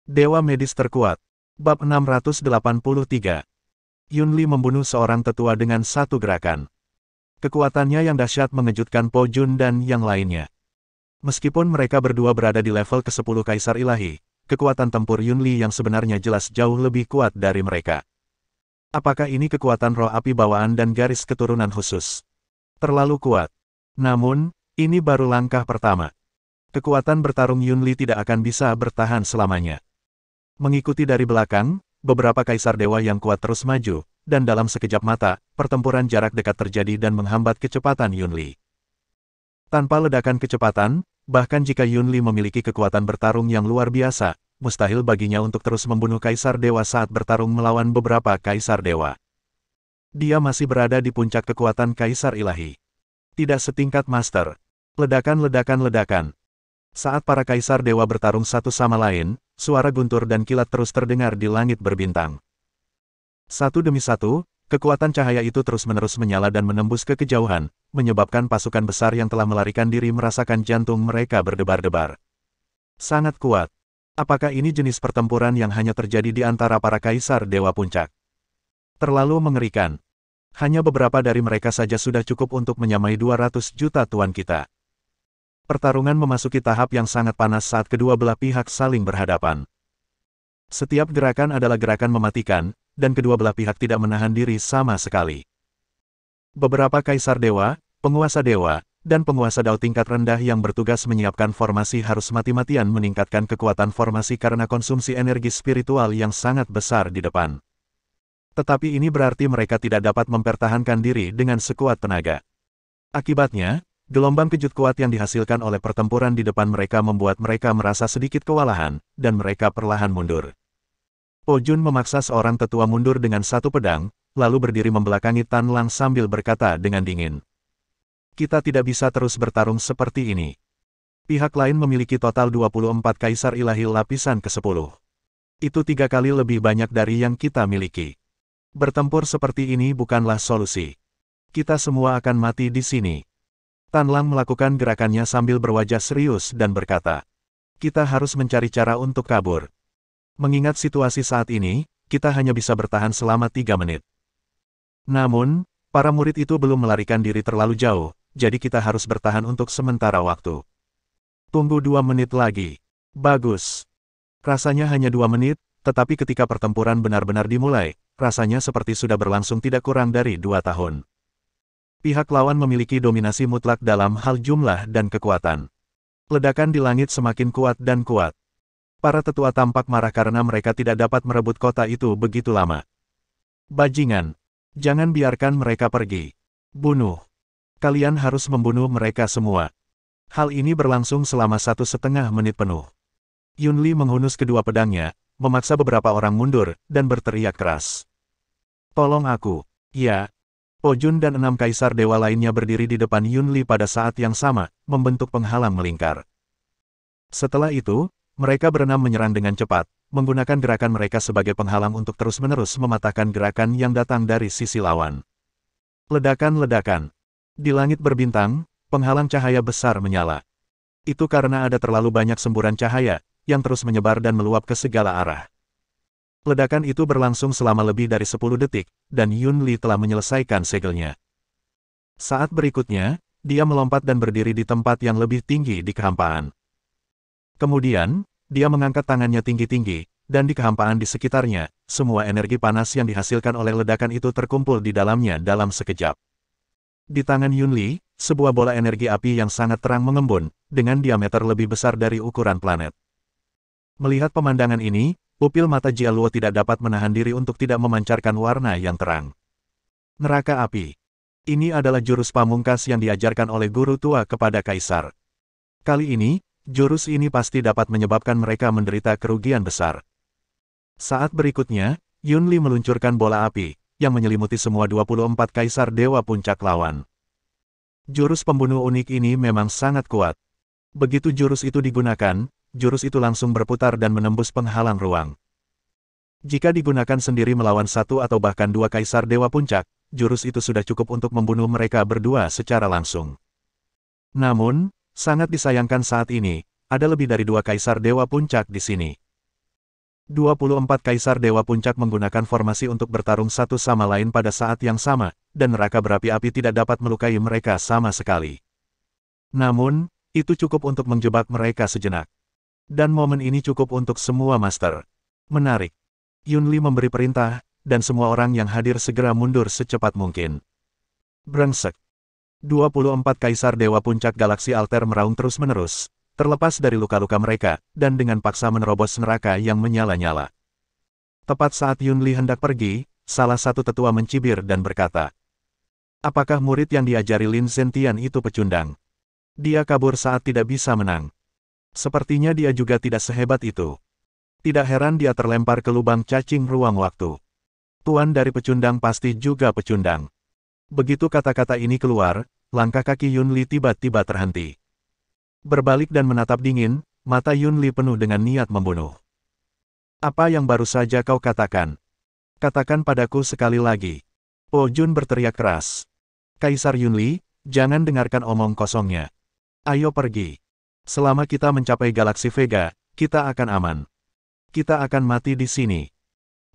Dewa Medis Terkuat. Bab 683. Yunli membunuh seorang tetua dengan satu gerakan. Kekuatannya yang dahsyat mengejutkan Po Jun dan yang lainnya. Meskipun mereka berdua berada di level ke-10 Kaisar Ilahi, kekuatan tempur Yunli yang sebenarnya jelas jauh lebih kuat dari mereka. Apakah ini kekuatan roh api bawaan dan garis keturunan khusus? Terlalu kuat. Namun, ini baru langkah pertama. Kekuatan bertarung Yunli tidak akan bisa bertahan selamanya. Mengikuti dari belakang, beberapa kaisar dewa yang kuat terus maju, dan dalam sekejap mata, pertempuran jarak dekat terjadi dan menghambat kecepatan Yunli. Tanpa ledakan kecepatan, bahkan jika Yunli memiliki kekuatan bertarung yang luar biasa, mustahil baginya untuk terus membunuh kaisar dewa saat bertarung melawan beberapa kaisar dewa. Dia masih berada di puncak kekuatan kaisar ilahi. Tidak setingkat master. Ledakan. Saat para kaisar dewa bertarung satu sama lain, suara guntur dan kilat terus terdengar di langit berbintang. Satu demi satu, kekuatan cahaya itu terus-menerus menyala dan menembus ke kejauhan, menyebabkan pasukan besar yang telah melarikan diri merasakan jantung mereka berdebar-debar. Sangat kuat. Apakah ini jenis pertempuran yang hanya terjadi di antara para kaisar dewa puncak? Terlalu mengerikan. Hanya beberapa dari mereka saja sudah cukup untuk menyamai 200 juta tuan kita. Pertarungan memasuki tahap yang sangat panas saat kedua belah pihak saling berhadapan. Setiap gerakan adalah gerakan mematikan, dan kedua belah pihak tidak menahan diri sama sekali. Beberapa kaisar dewa, dan penguasa dao tingkat rendah yang bertugas menyiapkan formasi harus mati-matian meningkatkan kekuatan formasi karena konsumsi energi spiritual yang sangat besar di depan. Tetapi ini berarti mereka tidak dapat mempertahankan diri dengan sekuat tenaga. Akibatnya, gelombang kejut kuat yang dihasilkan oleh pertempuran di depan mereka membuat mereka merasa sedikit kewalahan, dan mereka perlahan mundur. Po Jun memaksa seorang tetua mundur dengan satu pedang, lalu berdiri membelakangi Tan Lang sambil berkata dengan dingin. Kita tidak bisa terus bertarung seperti ini. Pihak lain memiliki total 24 kaisar ilahi lapisan ke-10. Itu 3 kali lebih banyak dari yang kita miliki. Bertempur seperti ini bukanlah solusi. Kita semua akan mati di sini. Tan Lang melakukan gerakannya sambil berwajah serius dan berkata, kita harus mencari cara untuk kabur. Mengingat situasi saat ini, kita hanya bisa bertahan selama 3 menit. Namun, para murid itu belum melarikan diri terlalu jauh, jadi kita harus bertahan untuk sementara waktu. Tunggu 2 menit lagi. Bagus. Rasanya hanya 2 menit, tetapi ketika pertempuran benar-benar dimulai, rasanya seperti sudah berlangsung tidak kurang dari 2 tahun. Pihak lawan memiliki dominasi mutlak dalam hal jumlah dan kekuatan. Ledakan di langit semakin kuat dan kuat. Para tetua tampak marah karena mereka tidak dapat merebut kota itu begitu lama. Bajingan, jangan biarkan mereka pergi. Bunuh. Kalian harus membunuh mereka semua. Hal ini berlangsung selama 1,5 menit penuh. Yunli menghunus kedua pedangnya, memaksa beberapa orang mundur, dan berteriak keras. Tolong aku. Ya. Po Jun dan 6 kaisar dewa lainnya berdiri di depan Yunli pada saat yang sama, membentuk penghalang melingkar. Setelah itu, mereka berenam menyerang dengan cepat, menggunakan gerakan mereka sebagai penghalang untuk terus-menerus mematahkan gerakan yang datang dari sisi lawan. Ledakan. Di langit berbintang, penghalang cahaya besar menyala. Itu karena ada terlalu banyak semburan cahaya, yang terus menyebar dan meluap ke segala arah. Ledakan itu berlangsung selama lebih dari 10 detik, dan Yunli telah menyelesaikan segelnya. Saat berikutnya, dia melompat dan berdiri di tempat yang lebih tinggi di kehampaan. Kemudian, dia mengangkat tangannya tinggi-tinggi, dan di kehampaan di sekitarnya, semua energi panas yang dihasilkan oleh ledakan itu terkumpul di dalamnya dalam sekejap. Di tangan Yunli, sebuah bola energi api yang sangat terang mengembun, dengan diameter lebih besar dari ukuran planet. Melihat pemandangan ini, pupil mata Jia Luo tidak dapat menahan diri untuk tidak memancarkan warna yang terang. Neraka api. Ini adalah jurus pamungkas yang diajarkan oleh guru tua kepada kaisar. Kali ini, jurus ini pasti dapat menyebabkan mereka menderita kerugian besar. Saat berikutnya, Yunli meluncurkan bola api, yang menyelimuti semua 24 kaisar dewa puncak lawan. Jurus pembunuh unik ini memang sangat kuat. Begitu jurus itu digunakan, jurus itu langsung berputar dan menembus penghalang ruang. Jika digunakan sendiri melawan 1 atau bahkan 2 kaisar dewa puncak, jurus itu sudah cukup untuk membunuh mereka berdua secara langsung. Namun, sangat disayangkan saat ini, ada lebih dari 2 kaisar dewa puncak di sini. 24 Kaisar Dewa Puncak menggunakan formasi untuk bertarung satu sama lain pada saat yang sama, dan neraka berapi-api tidak dapat melukai mereka sama sekali. Namun, itu cukup untuk menjebak mereka sejenak. Dan momen ini cukup untuk semua master. Menarik. Yunli memberi perintah, dan semua orang yang hadir segera mundur secepat mungkin. Brengsek. 24 Kaisar Dewa Puncak Galaksi Alter meraung terus-menerus, terlepas dari luka-luka mereka, dan dengan paksa menerobos neraka yang menyala-nyala. Tepat saat Yunli hendak pergi, salah satu tetua mencibir dan berkata, "Apakah murid yang diajari Lin Zentian itu pecundang? Dia kabur saat tidak bisa menang. Sepertinya dia juga tidak sehebat itu. Tidak heran dia terlempar ke lubang cacing ruang waktu. Tuan dari pecundang pasti juga pecundang." Begitu kata-kata ini keluar, langkah kaki Yunli tiba-tiba terhenti. Berbalik dan menatap dingin, mata Yunli penuh dengan niat membunuh. "Apa yang baru saja kau katakan? Katakan padaku sekali lagi." Po Jun berteriak keras. "Kaisar Yunli, jangan dengarkan omong kosongnya. Ayo pergi. Selama kita mencapai galaksi Vega, kita akan aman. Kita akan mati di sini."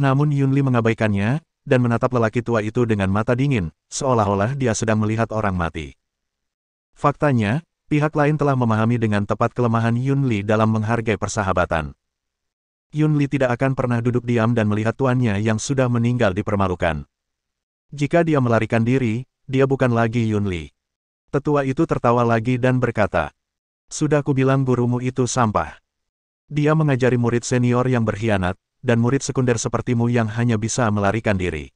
Namun Yunli mengabaikannya, dan menatap lelaki tua itu dengan mata dingin, seolah-olah dia sedang melihat orang mati. Faktanya, pihak lain telah memahami dengan tepat kelemahan Yunli dalam menghargai persahabatan. Yunli tidak akan pernah duduk diam dan melihat tuannya yang sudah meninggal dipermalukan. Jika dia melarikan diri, dia bukan lagi Yunli. Tetua itu tertawa lagi dan berkata, "Sudah kubilang gurumu itu sampah. Dia mengajari murid senior yang berkhianat, dan murid sekunder sepertimu yang hanya bisa melarikan diri.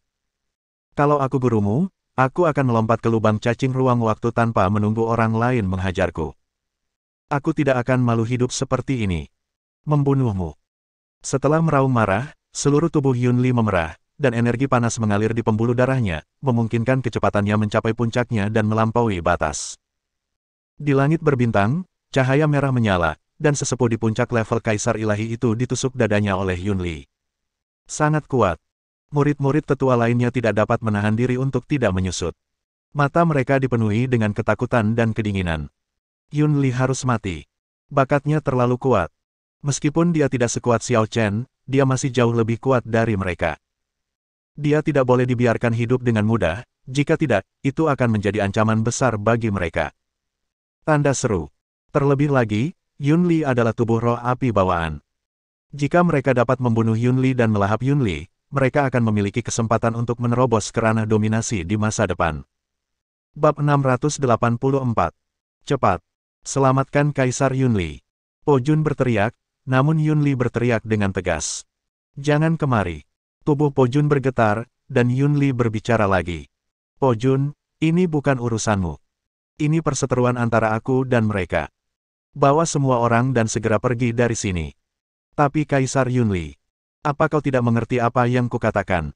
Kalau aku gurumu, aku akan melompat ke lubang cacing ruang waktu tanpa menunggu orang lain menghajarku. Aku tidak akan malu hidup seperti ini. Membunuhmu." Setelah meraung marah, seluruh tubuh Yunli memerah, dan energi panas mengalir di pembuluh darahnya, memungkinkan kecepatannya mencapai puncaknya dan melampaui batas. Di langit berbintang, cahaya merah menyala, dan sesepuh di puncak level Kaisar Ilahi itu ditusuk dadanya oleh Yunli. Sangat kuat. Murid-murid tetua lainnya tidak dapat menahan diri untuk tidak menyusut. Mata mereka dipenuhi dengan ketakutan dan kedinginan. Yunli harus mati. Bakatnya terlalu kuat. Meskipun dia tidak sekuat Xiao Chen, dia masih jauh lebih kuat dari mereka. Dia tidak boleh dibiarkan hidup dengan mudah, jika tidak, itu akan menjadi ancaman besar bagi mereka. Tanda seru. Terlebih lagi, Yunli adalah tubuh roh api bawaan. Jika mereka dapat membunuh Yunli dan melahap Yunli, mereka akan memiliki kesempatan untuk menerobos ke ranah dominasi di masa depan. Bab 684. Cepat. Selamatkan Kaisar Yunli. Po Jun berteriak, namun Yunli berteriak dengan tegas. "Jangan kemari." Tubuh Po Jun bergetar, dan Yunli berbicara lagi. "Po Jun, ini bukan urusanmu. Ini perseteruan antara aku dan mereka. Bawa semua orang dan segera pergi dari sini." "Tapi Kaisar Yunli, apa kau tidak mengerti apa yang kukatakan?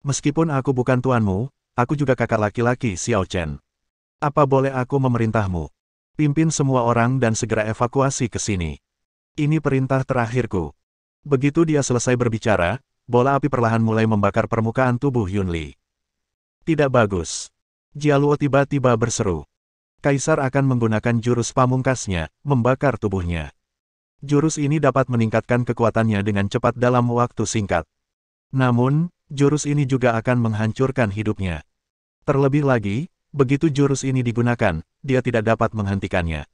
Meskipun aku bukan tuanmu, aku juga kakak laki-laki Xiao Chen. Apa boleh aku memerintahmu? Pimpin semua orang dan segera evakuasi ke sini. Ini perintah terakhirku." Begitu dia selesai berbicara, bola api perlahan mulai membakar permukaan tubuh Yunli. "Tidak bagus." Jialuo tiba-tiba berseru. Kaisar akan menggunakan jurus pamungkasnya, membakar tubuhnya. Jurus ini dapat meningkatkan kekuatannya dengan cepat dalam waktu singkat. Namun, jurus ini juga akan menghancurkan hidupnya. Terlebih lagi, begitu jurus ini digunakan, dia tidak dapat menghentikannya.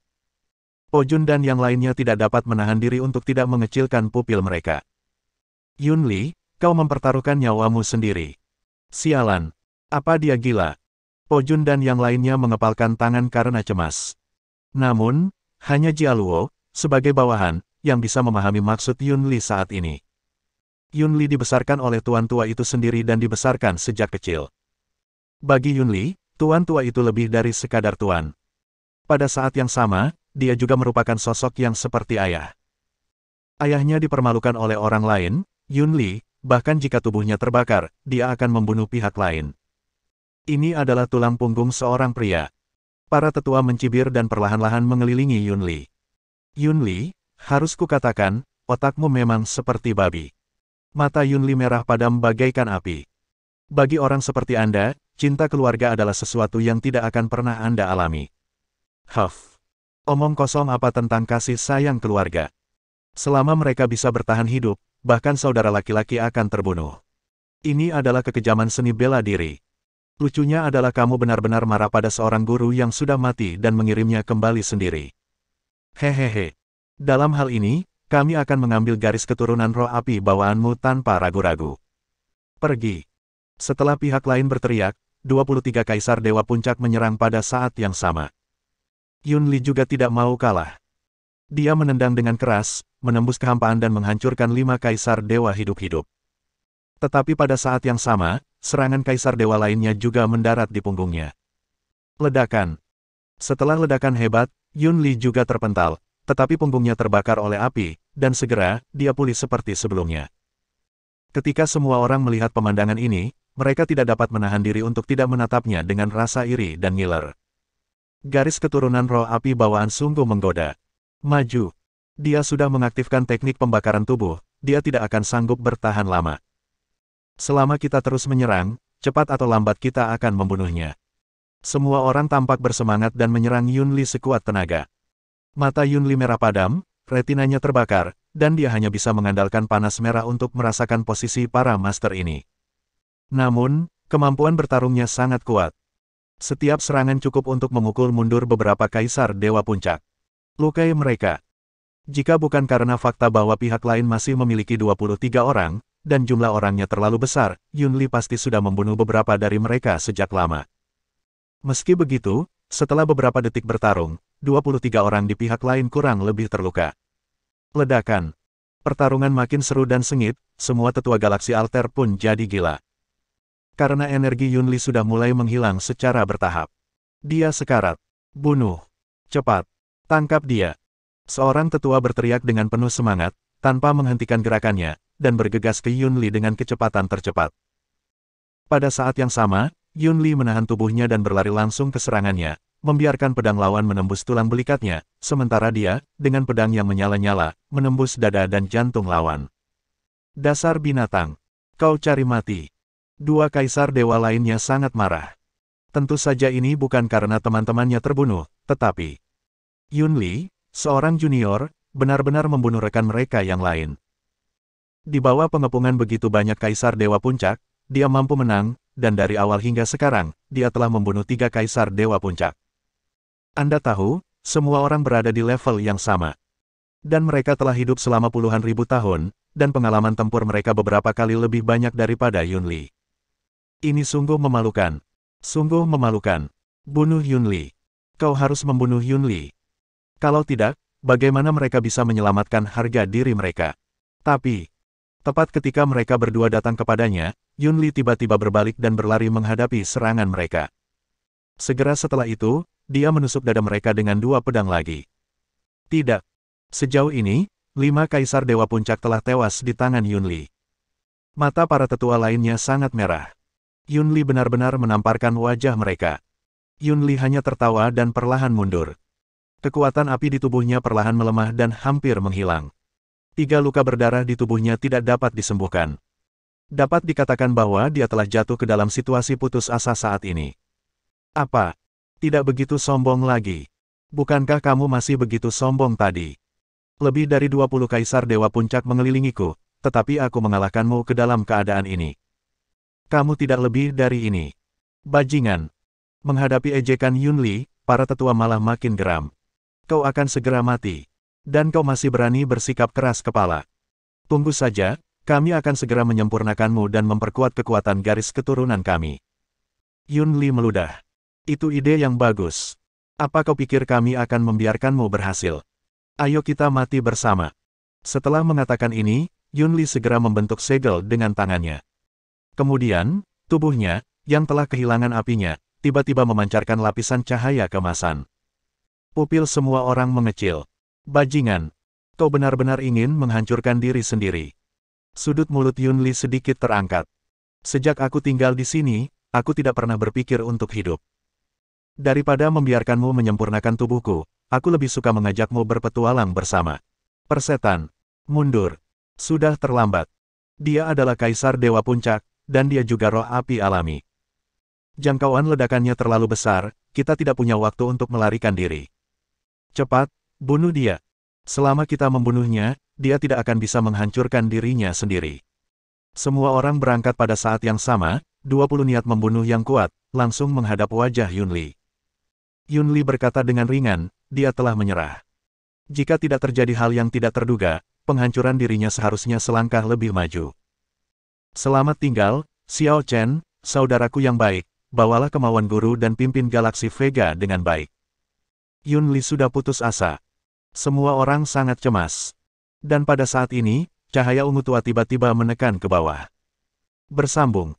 Po Jun dan yang lainnya tidak dapat menahan diri untuk tidak mengecilkan pupil mereka. "Yunli, kau mempertaruhkan nyawamu sendiri. Sialan. Apa dia gila?" Po Jun dan yang lainnya mengepalkan tangan karena cemas. Namun, hanya Jialuo, sebagai bawahan, yang bisa memahami maksud Yunli saat ini. Yunli dibesarkan oleh tuan tua itu sendiri dan dibesarkan sejak kecil. Bagi Yunli, tuan tua itu lebih dari sekadar tuan. Pada saat yang sama, dia juga merupakan sosok yang seperti ayah. Ayahnya dipermalukan oleh orang lain, Yunli, bahkan jika tubuhnya terbakar, dia akan membunuh pihak lain. Ini adalah tulang punggung seorang pria. Para tetua mencibir dan perlahan-lahan mengelilingi Yunli. "Yunli, harus kukatakan, otakmu memang seperti babi." Mata Yunli merah padam bagaikan api. "Bagi orang seperti Anda, cinta keluarga adalah sesuatu yang tidak akan pernah Anda alami." "Huff. Omong kosong apa tentang kasih sayang keluarga? Selama mereka bisa bertahan hidup, bahkan saudara laki-laki akan terbunuh. Ini adalah kekejaman seni bela diri. Lucunya adalah kamu benar-benar marah pada seorang guru yang sudah mati dan mengirimnya kembali sendiri. Hehehe. Dalam hal ini, kami akan mengambil garis keturunan roh api bawaanmu tanpa ragu-ragu. Pergi. Setelah pihak lain berteriak, 23 Kaisar Dewa Puncak menyerang pada saat yang sama. Yun Li juga tidak mau kalah. Dia menendang dengan keras, menembus kehampaan dan menghancurkan 5 Kaisar Dewa hidup-hidup. Tetapi pada saat yang sama, serangan Kaisar Dewa lainnya juga mendarat di punggungnya. Ledakan. Setelah ledakan hebat, Yun Li juga terpental, tetapi punggungnya terbakar oleh api, dan segera, dia pulih seperti sebelumnya. Ketika semua orang melihat pemandangan ini, mereka tidak dapat menahan diri untuk tidak menatapnya dengan rasa iri dan ngiler. Garis keturunan roh api bawaan sungguh menggoda. Maju. Dia sudah mengaktifkan teknik pembakaran tubuh, dia tidak akan sanggup bertahan lama. Selama kita terus menyerang, cepat atau lambat kita akan membunuhnya. Semua orang tampak bersemangat dan menyerang Yun Li sekuat tenaga. Mata Yun Li merah padam, retinanya terbakar, dan dia hanya bisa mengandalkan panas merah untuk merasakan posisi para master ini. Namun, kemampuan bertarungnya sangat kuat. Setiap serangan cukup untuk memukul mundur beberapa Kaisar Dewa Puncak. Lukai mereka. Jika bukan karena fakta bahwa pihak lain masih memiliki 23 orang, dan jumlah orangnya terlalu besar, Yun Li pasti sudah membunuh beberapa dari mereka sejak lama. Meski begitu, setelah beberapa detik bertarung, 23 orang di pihak lain kurang lebih terluka. Ledakan. Pertarungan makin seru dan sengit, semua tetua galaksi alter pun jadi gila. Karena energi Yun Li sudah mulai menghilang secara bertahap. Dia sekarat. Bunuh. Cepat. Tangkap dia. Seorang tetua berteriak dengan penuh semangat, tanpa menghentikan gerakannya, dan bergegas ke Yun Li dengan kecepatan tercepat. Pada saat yang sama, Yun Li menahan tubuhnya dan berlari langsung ke serangannya, membiarkan pedang lawan menembus tulang belikatnya, sementara dia, dengan pedang yang menyala-nyala, menembus dada dan jantung lawan. Dasar binatang. Kau cari mati. 2 Kaisar Dewa lainnya sangat marah. Tentu saja ini bukan karena teman-temannya terbunuh, tetapi Yun Li, seorang junior, benar-benar membunuh rekan mereka yang lain. Di bawah pengepungan begitu banyak Kaisar Dewa Puncak, dia mampu menang, dan dari awal hingga sekarang, dia telah membunuh 3 Kaisar Dewa Puncak. Anda tahu, semua orang berada di level yang sama. Dan mereka telah hidup selama puluhan ribu tahun, dan pengalaman tempur mereka beberapa kali lebih banyak daripada Yun Li. Ini sungguh memalukan. Sungguh memalukan. Bunuh Yun Li. Kau harus membunuh Yun Li. Kalau tidak, bagaimana mereka bisa menyelamatkan harga diri mereka? Tapi, tepat ketika mereka berdua datang kepadanya, Yun Li tiba-tiba berbalik dan berlari menghadapi serangan mereka. Segera setelah itu, dia menusuk dada mereka dengan 2 pedang lagi. Tidak. Sejauh ini, 5 Kaisar Dewa Puncak telah tewas di tangan Yun Li. Mata para tetua lainnya sangat merah. Yun Li benar-benar menamparkan wajah mereka. Yun Li hanya tertawa dan perlahan mundur. Kekuatan api di tubuhnya perlahan melemah dan hampir menghilang. 3 luka berdarah di tubuhnya tidak dapat disembuhkan. Dapat dikatakan bahwa dia telah jatuh ke dalam situasi putus asa saat ini. Apa? Tidak begitu sombong lagi. Bukankah kamu masih begitu sombong tadi? Lebih dari 20 Kaisar Dewa Puncak mengelilingiku, tetapi aku mengalahkanmu ke dalam keadaan ini. Kamu tidak lebih dari ini. Bajingan. Menghadapi ejekan Yun Li, para tetua malah makin geram. Kau akan segera mati. Dan kau masih berani bersikap keras kepala. Tunggu saja, kami akan segera menyempurnakanmu dan memperkuat kekuatan garis keturunan kami. Yun Li meludah. Itu ide yang bagus. Apa kau pikir kami akan membiarkanmu berhasil? Ayo kita mati bersama. Setelah mengatakan ini, Yun Li segera membentuk segel dengan tangannya. Kemudian, tubuhnya, yang telah kehilangan apinya, tiba-tiba memancarkan lapisan cahaya kemasan. Pupil semua orang mengecil. Bajingan. Kau benar-benar ingin menghancurkan diri sendiri. Sudut mulut Yun Li sedikit terangkat. Sejak aku tinggal di sini, aku tidak pernah berpikir untuk hidup. Daripada membiarkanmu menyempurnakan tubuhku, aku lebih suka mengajakmu berpetualang bersama. Persetan. Mundur. Sudah terlambat. Dia adalah Kaisar Dewa Puncak, dan dia juga roh api alami. Jangkauan ledakannya terlalu besar, kita tidak punya waktu untuk melarikan diri. Cepat, bunuh dia. Selama kita membunuhnya, dia tidak akan bisa menghancurkan dirinya sendiri. Semua orang berangkat pada saat yang sama, 20 niat membunuh yang kuat, langsung menghadap wajah Yunli. Yunli berkata dengan ringan, dia telah menyerah. Jika tidak terjadi hal yang tidak terduga, penghancuran dirinya seharusnya selangkah lebih maju. Selamat tinggal, Xiao Chen, saudaraku yang baik, bawalah kemauan guru dan pimpin galaksi Vega dengan baik. Yunli sudah putus asa. Semua orang sangat cemas. Dan pada saat ini, cahaya ungu tua tiba-tiba menekan ke bawah. Bersambung.